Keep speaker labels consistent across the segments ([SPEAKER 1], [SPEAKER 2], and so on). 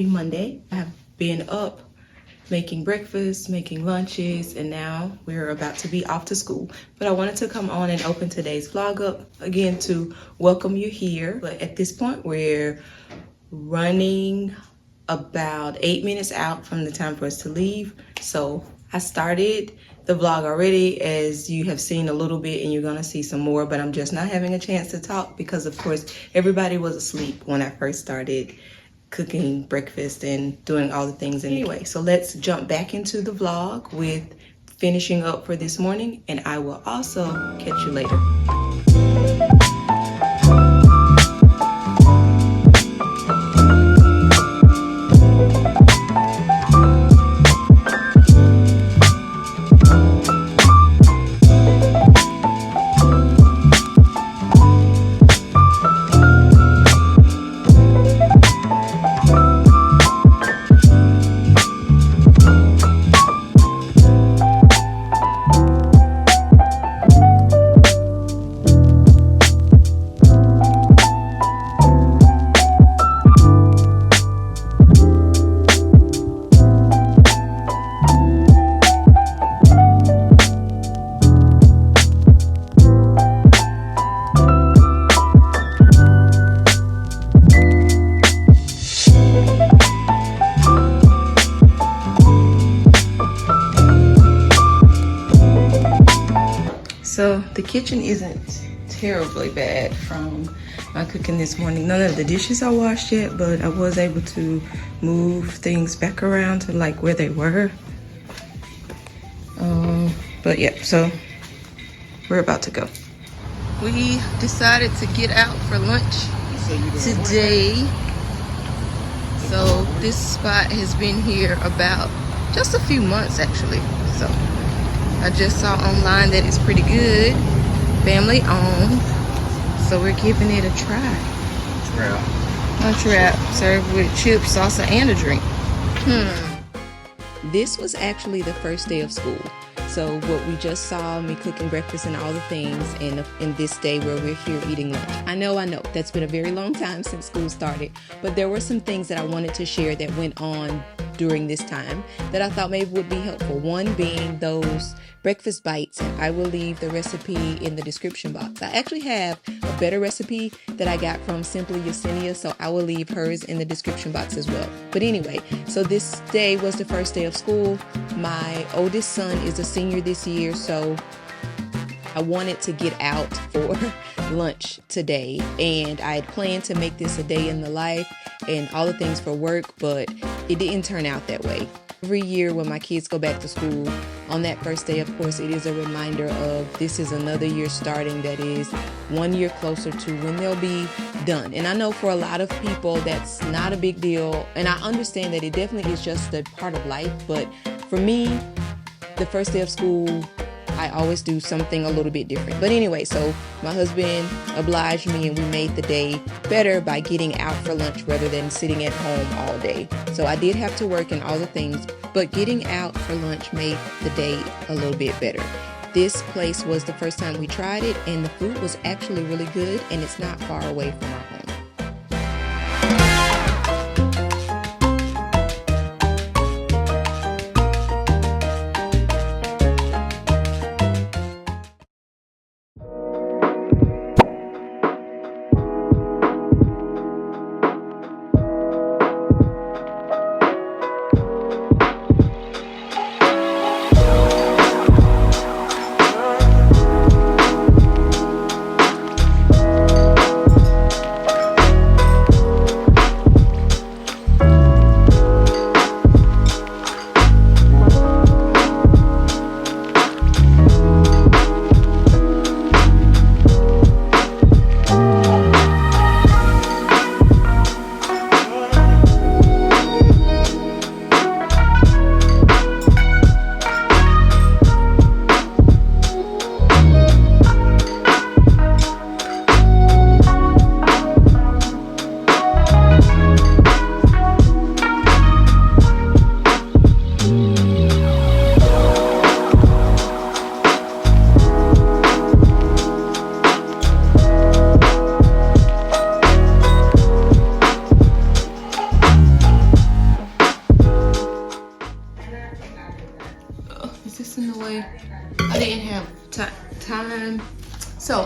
[SPEAKER 1] happy Monday. I have been up making breakfast, making lunches, and now we're about to be off to school. But I wanted to come on and open today's vlog up again to welcome you here. But at this point, we're running about 8 minutes out from the time for us to leave. So I started the vlog already, as you have seen a little bit, and you're gonna see some more, but I'm just not having a chance to talk because of course everybody was asleep when I first started cooking breakfast and doing all the things anyway. So let's jump back into the vlog with finishing up for this morning, and I will also catch you later. So the kitchen isn't terribly bad from my cooking this morning. None of the dishes are washed yet, but I was able to move things back around to like where they were. But yeah, so we're about to go. We decided to get out for lunch today. So this spot has been here about just a few months actually. So I just saw online that it's pretty good, family owned, so we're giving it a try. Lunch wrap served with chips, salsa, and a drink. This was actually the first day of school. So what we just saw, me cooking breakfast and all the things, and in this day where we're here eating lunch. I know, that's been a very long time since school started, but there were some things that I wanted to share that went on during this time that I thought maybe would be helpful. One being those breakfast bites, and I will leave the recipe in the description box. I actually have a better recipe that I got from Simply Yesenia, so I will leave hers in the description box as well. But anyway, so this day was the first day of school. My oldest son is a senior this year, so I wanted to get out for lunch today, and I had planned to make this a day in the life and all the things for work, but it didn't turn out that way. Every year when my kids go back to school, on that first day, of course, it is a reminder of this is another year starting that is 1 year closer to when they'll be done. And I know for a lot of people that's not a big deal, and I understand that it definitely is just a part of life, but for me, the first day of school, I always do something a little bit different. But anyway, so my husband obliged me and we made the day better by getting out for lunch rather than sitting at home all day. So I did have to work and all the things, but getting out for lunch made the day a little bit better. This place was the first time we tried it, and the food was actually really good, and it's not far away from our home.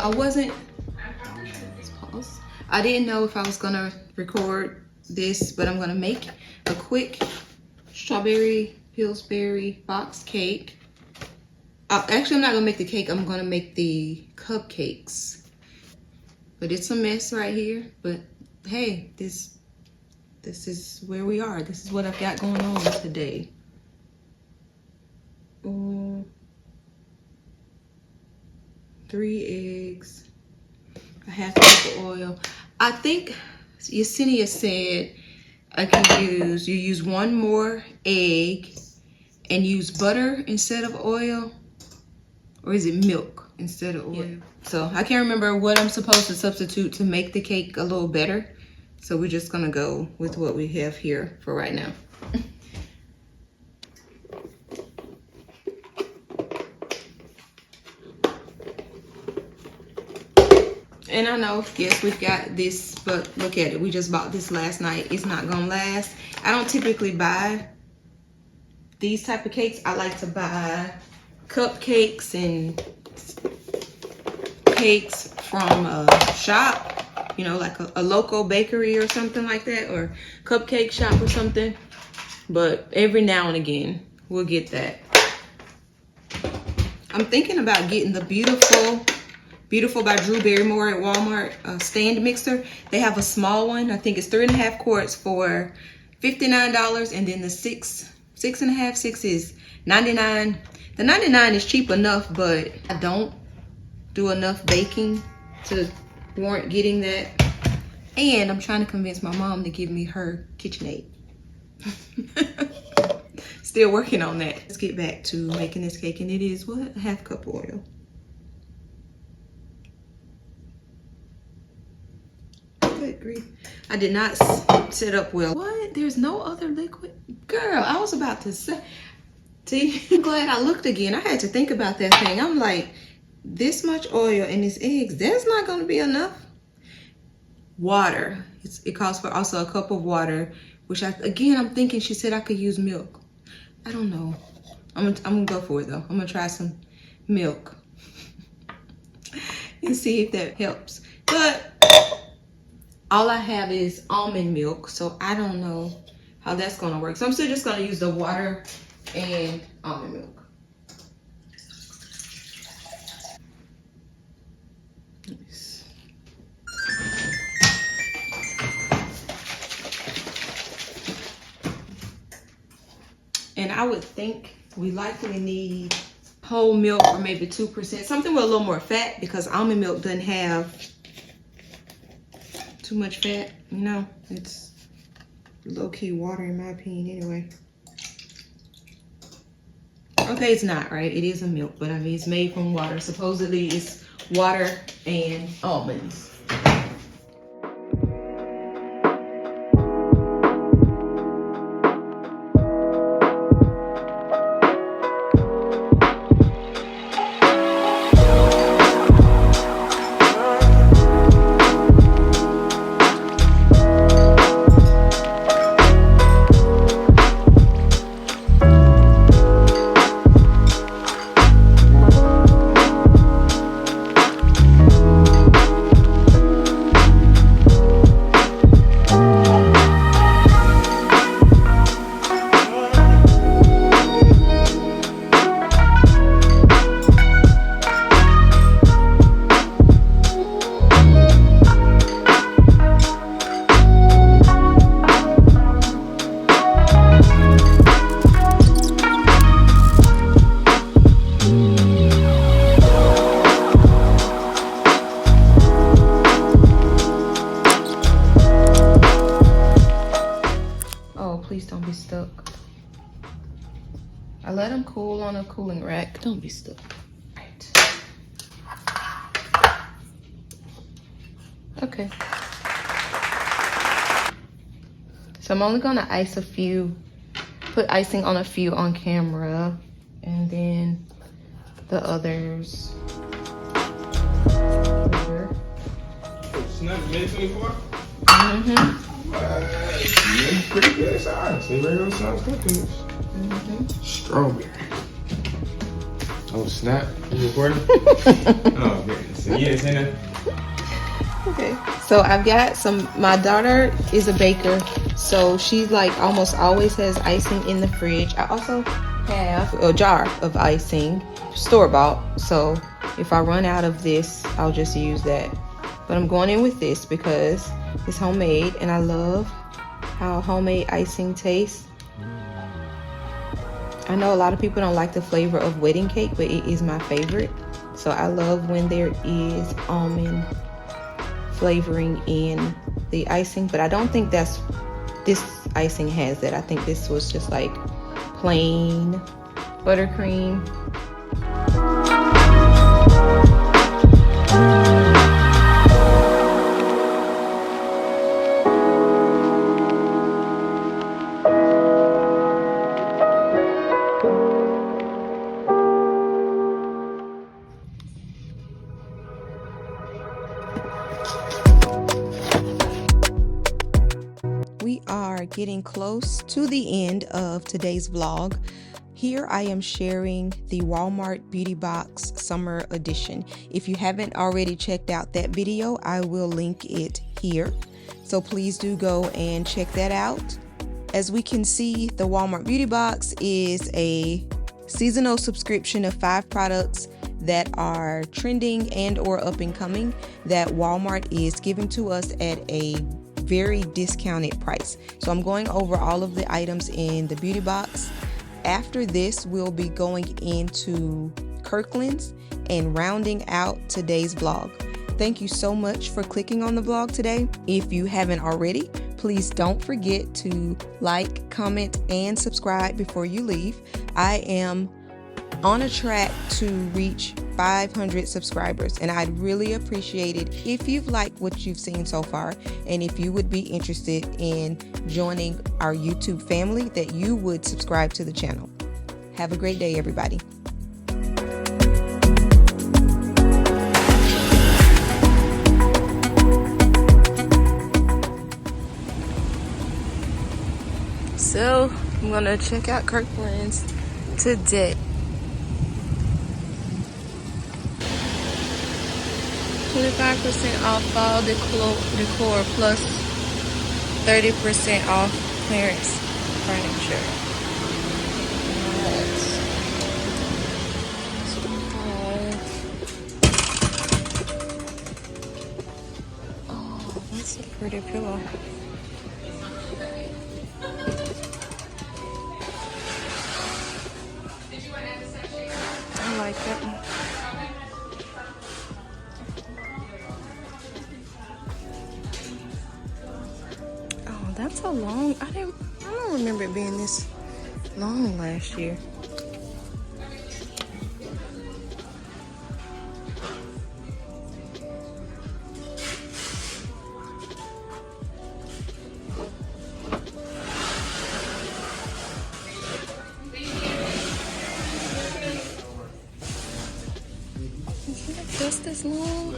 [SPEAKER 1] I wasn't, let's pause. I didn't know if I was gonna record this, but I'm gonna make a quick strawberry Pillsbury box cake. Actually, I'm not gonna make the cake, I'm gonna make the cupcakes. But it's a mess right here, but hey, this is where we are. This is what I've got going on today. 3 eggs, a half cup of oil. I think Yesenia said I can use 1 more egg and use butter instead of oil, or is it milk instead of oil? Yeah. So I can't remember what I'm supposed to substitute to make the cake a little better. So we're just gonna go with what we have here for right now. And I know, yes, we've got this, but look at it. We just bought this last night. It's not gonna last. I don't typically buy these type of cakes. I like to buy cupcakes and cakes from a shop, you know, like a local bakery or something like that, or cupcake shop or something. But every now and again, we'll get that. I'm thinking about getting the Beautiful by Drew Barrymore at Walmart stand mixer. They have a small one. I think it's 3.5 quarts for $59, and then the 6 is $99. The $99 is cheap enough, but I don't do enough baking to warrant getting that. And I'm trying to convince my mom to give me her KitchenAid. Still working on that. Let's get back to making this cake, and it is what? A half cup of oil. Good grief. I did not set up well. What? There's no other liquid? Girl, I was about to say. See, I'm glad I looked again. I had to think about that thing. I'm like, this much oil and these eggs, that's not going to be enough. Water. It calls for also a cup of water, which again, I'm thinking she said I could use milk. I don't know. I'm gonna go for it though. I'm gonna try some milk and see if that helps. But all I have is almond milk, so I don't know how that's gonna work. So I'm still just gonna use the water and almond milk. Nice. And I would think we likely need whole milk, or maybe 2%, something with a little more fat, because almond milk doesn't have too much fat, you know. It's low-key water in my opinion anyway. Okay, it's not, right? It is a milk, but I mean it's made from water. Supposedly it's water and almonds. Please don't be stuck. I let them cool on a cooling rack. Don't be stuck. Right. Okay. So I'm only gonna ice a few, put icing on a few on camera, and then the others later.
[SPEAKER 2] Snap May 24?
[SPEAKER 1] Mm-hmm.
[SPEAKER 2] Pretty good size. They regular size cupcakes. Strawberry. Oh, snap. You recording? Oh, goodness. So yeah, Yesenia.
[SPEAKER 1] Okay. So I've got some, my daughter is a baker, so she's like almost always has icing in the fridge. I also have a jar of icing, store-bought, so if I run out of this, I'll just use that. But I'm going in with this because it's homemade and I love how homemade icing tastes. I know a lot of people don't like the flavor of wedding cake, but it is my favorite. So I love when there is almond flavoring in the icing, but I don't think this icing has that. I think this was just like plain buttercream. We are getting close to the end of today's vlog. Here I am sharing the Walmart Beauty Box Summer Edition. If you haven't already checked out that video, I will link it here. So please do go and check that out. As we can see, the Walmart Beauty Box is a seasonal subscription of 5 products that are trending and or up and coming that Walmart is giving to us at a very discounted price. So I'm going over all of the items in the beauty box. After this, we'll be going into Kirkland's and rounding out today's vlog. Thank you so much for clicking on the vlog today. If you haven't already, please don't forget to like, comment, and subscribe before you leave. I am on a track to reach 500 subscribers, and I'd really appreciate it if you've liked what you've seen so far, and if you would be interested in joining our YouTube family, that you would subscribe to the channel. Have a great day, everybody. So I'm gonna check out Kirkland's today. 25% off fall decor plus 30% off clearance furniture. Oh, that's a pretty pillow. I like that one. That's a long, I don't remember it being this long last year. Is it just this long?